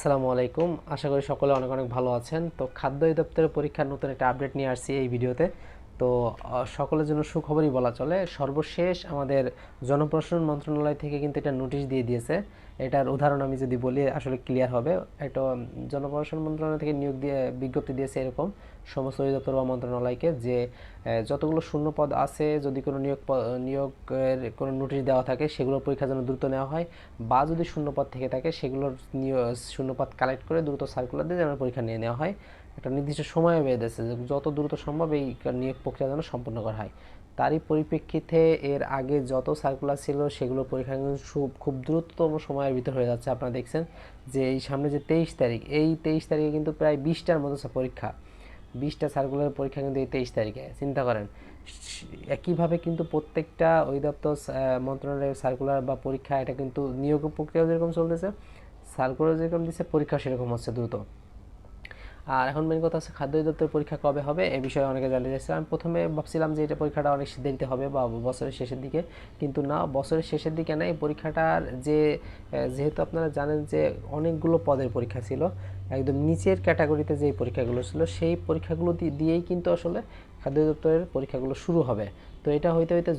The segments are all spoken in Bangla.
আসসালামু আলাইকুম। আশা করি সকলে অনেক অনেক ভালো আছেন। তো খাদ্য অধিদপ্তরের পরীক্ষার নতুন একটা আপডেট নিয়ে আসছি এই ভিডিওতে। তো সকলের জন্য সুখবরই বলা চলে। সর্বশেষ আমাদের জনপ্রশাসন মন্ত্রণালয় থেকে কিন্তু এটা নোটিশ দিয়ে দিয়েছে। এটার উদাহরণ আমি যদি বলি আসলে ক্লিয়ার হবে। একটা জনপ্রশাসন মন্ত্রণালয় থেকে নিয়োগ দিয়ে বিজ্ঞপ্তি দিয়েছে এরকম সমস্ত অধিদপ্তর বা মন্ত্রণালয়কে যে যতগুলো শূন্য পদ আছে যদি কোনো নিয়োগের কোনো নোটিশ দেওয়া থাকে সেগুলোর পরীক্ষা যেন দ্রুত নেওয়া হয়, বা যদি শূন্যপদ থেকে থাকে সেগুলোর শূন্যপদ কালেক্ট করে দ্রুত সার্কুলার দিয়ে যেন পরীক্ষা নিয়ে নেওয়া হয়। একটা নির্দিষ্ট সময় বেঁধেছে যে যত দ্রুত সম্ভব এই নিয়োগ প্রক্রিয়া যেন সম্পন্ন করা হয়। তারই পরিপ্রেক্ষিতে এর আগে যত সার্কুলার ছিল সেগুলো পরীক্ষা কিন্তু খুব দ্রুততম সময়ের ভিতর হয়ে যাচ্ছে। আপনারা দেখছেন যে এই সামনে যে 23 তারিখ, এই 23 তারিখে কিন্তু প্রায় 20টার মতো পরীক্ষা, 20টা সার্কুলার পরীক্ষা কিন্তু এই 23 তারিখে। চিন্তা করেন। একইভাবে কিন্তু প্রত্যেকটা অধিদপ্তর মন্ত্রণালয়ের সার্কুলার বা পরীক্ষা এটা কিন্তু নিয়োগ প্রক্রিয়া যেরকম চলতেছে, সার্কুলার যেরকম দিচ্ছে, পরীক্ষা সেরকম হচ্ছে দ্রুত। আর এখন মেন কথা হচ্ছে খাদ্য অধিদপ্তরের পরীক্ষা কবে হবে এ বিষয়ে অনেকে জানতে চাইছে। আমি প্রথমে ভাবছিলাম যে এটা পরীক্ষাটা অনেক দেরিতে হবে বা বছরের শেষের দিকে, কিন্তু না, বছরের শেষের দিকে না। এই পরীক্ষাটার যেহেতু আপনারা জানেন যে অনেকগুলো পদের পরীক্ষা ছিল, একদম নিচের ক্যাটাগরিতে যে পরীক্ষাগুলো ছিল সেই পরীক্ষাগুলো দিয়েই কিন্তু আসলে খাদ্য অধিদপ্তরের পরীক্ষাগুলো শুরু হবে। তো এটা হইতে হইতে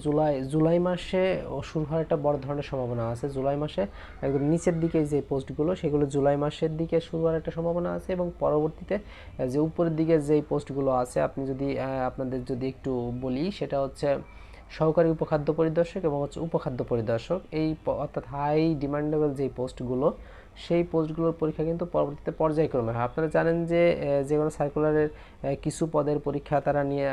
জুলাই মাসে শুরু হওয়ার একটা বড় ধরনের সম্ভাবনা আছে। জুলাই মাসে একদম নিচের দিকে যে পোস্টগুলো সেগুলো জুলাই মাসের দিকে শুরু হওয়ার একটা সম্ভাবনা আছে, এবং পরবর্তীতে যে উপরের দিকে যেই পোস্টগুলো আছে আপনি যদি আপনাদের যদি একটু বলি, সেটা হচ্ছে সহকারী উপখাদ্য পরিদর্শক এবং হচ্ছে উপখাদ্য পরিদর্শক। এই অর্থাৎ হাই ডিমান্ডেবল যেই পোস্টগুলো, সেই পোস্টগুলোর পরীক্ষা কিন্তু পরবর্তীতে পর্যায়ক্রমে হয়। আপনারা জানেন যে যে কোনো সার্কুলারের কিছু পদের পরীক্ষা তারা নিয়ে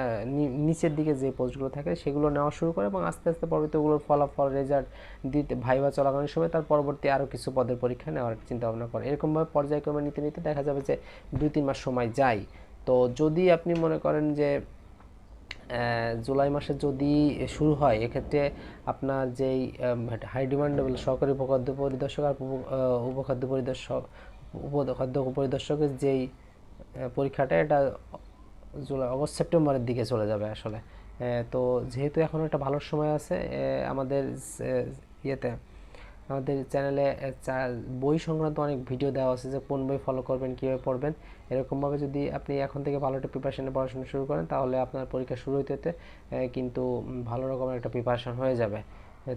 নিচের দিকে যে পোস্টগুলো থাকে সেগুলো নেওয়া শুরু করে, এবং আস্তে আস্তে পরবর্তী ওগুলোর ফলাফল রেজাল্ট দিতে ভাইবা চলাকালীন সময় তার পরবর্তী আরও কিছু পদের পরীক্ষা নেওয়ার চিন্তা ভাবনা করে। এরকমভাবে পর্যায়ক্রমে নিতে নিতে দেখা যাবে যে 2-3 মাস সময় যায়। তো যদি আপনি মনে করেন যে জুলাই মাসে যদি শুরু হয়, এক্ষেত্রে আপনার যেই হাই ডিমান্ডেবল সহকারী উপখাদ্য পরিদর্শক আর উপখাদ্য পরিদর্শকের যেই পরীক্ষাটা, এটা আগস্ট সেপ্টেম্বরের দিকে চলে যাবে আসলে। তো যেহেতু এখন একটা ভালো সময় আছে, আমাদের ইয়েতে আমাদের চ্যানেলে বই সংক্রান্ত অনেক ভিডিও দেওয়া আছে যে কোন বই ফলো করবেন, কীভাবে পড়বেন। এরকমভাবে যদি আপনি এখন থেকে ভালো একটা প্রিপারেশনে পড়াশোনা শুরু করেন, তাহলে আপনার পরীক্ষা শুরু হতে হতে কিন্তু ভালো রকমের একটা প্রিপারেশন হয়ে যাবে।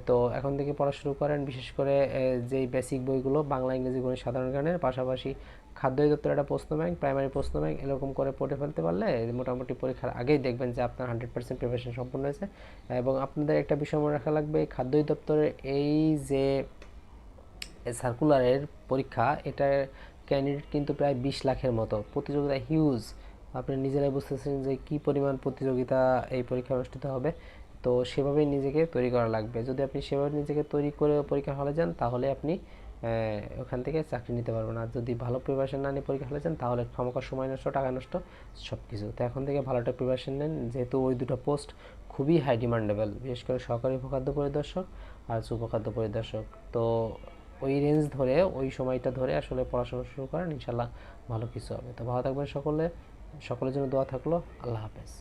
তো এখন থেকে পড়া শুরু করেন। বিশেষ করে যেই বেসিক বইগুলো বাংলা, ইংরেজি, গণিত, সাধারণ জ্ঞানের পাশাপাশি খাদ্য অধিদপ্তর একটা প্রশ্ন ব্যাংক, প্রাইমারি প্রশ্ন ব্যাংক, এরকম করে পড়ে ফেলতে পারলে মোটামুটি পরীক্ষার আগেই দেখবেন যে আপনার 100% প্রিপারেশন সম্পূর্ণ হয়েছে। এবং আপনাদের একটা বিষয় মনে রাখা লাগবে, খাদ্য অধিদপ্তরের এই যে সার্কুলারের পরীক্ষা, এটার ক্যান্ডিডেট কিন্তু প্রায় 20 লাখের মতো, প্রতিযোগিতা হিউজ। আপনি নিজেরাই বুঝতেছেন যে কী পরিমাণ প্রতিযোগিতা এই পরীক্ষা অনুষ্ঠিত হবে। তো সেভাবেই নিজেকে তৈরি করা লাগবে। যদি আপনি সেভাবে নিজেকে তৈরি করে পরীক্ষা হলে যান, তাহলে আপনি ওখান থেকে চাকরি নিতে পারবেন। আর যদি ভালো প্রিপারেশন না নিয়ে পরীক্ষা হলে যান, তাহলে খামোখা সময় নষ্ট, টাকা নষ্ট, সব কিছু। তো এখন থেকে ভালো একটা প্রিপারেশন নেন, যেহেতু ওই দুটো পোস্ট খুবই হাই ডিমান্ডেবল, বিশেষ করে সহকারী উপখাদ্য পরিদর্শক আর উপখাদ্য পরিদর্শক। তো ওই রেঞ্জ ধরে, ওই সময়টা ধরে আসলে পড়াশোনা শুরু করেন, ইনশাল্লাহ ভালো কিছু হবে। তো ভালো থাকবেন সকলে, সকলের জন্য দোয়া থাকলো। আল্লাহ হাফেজ।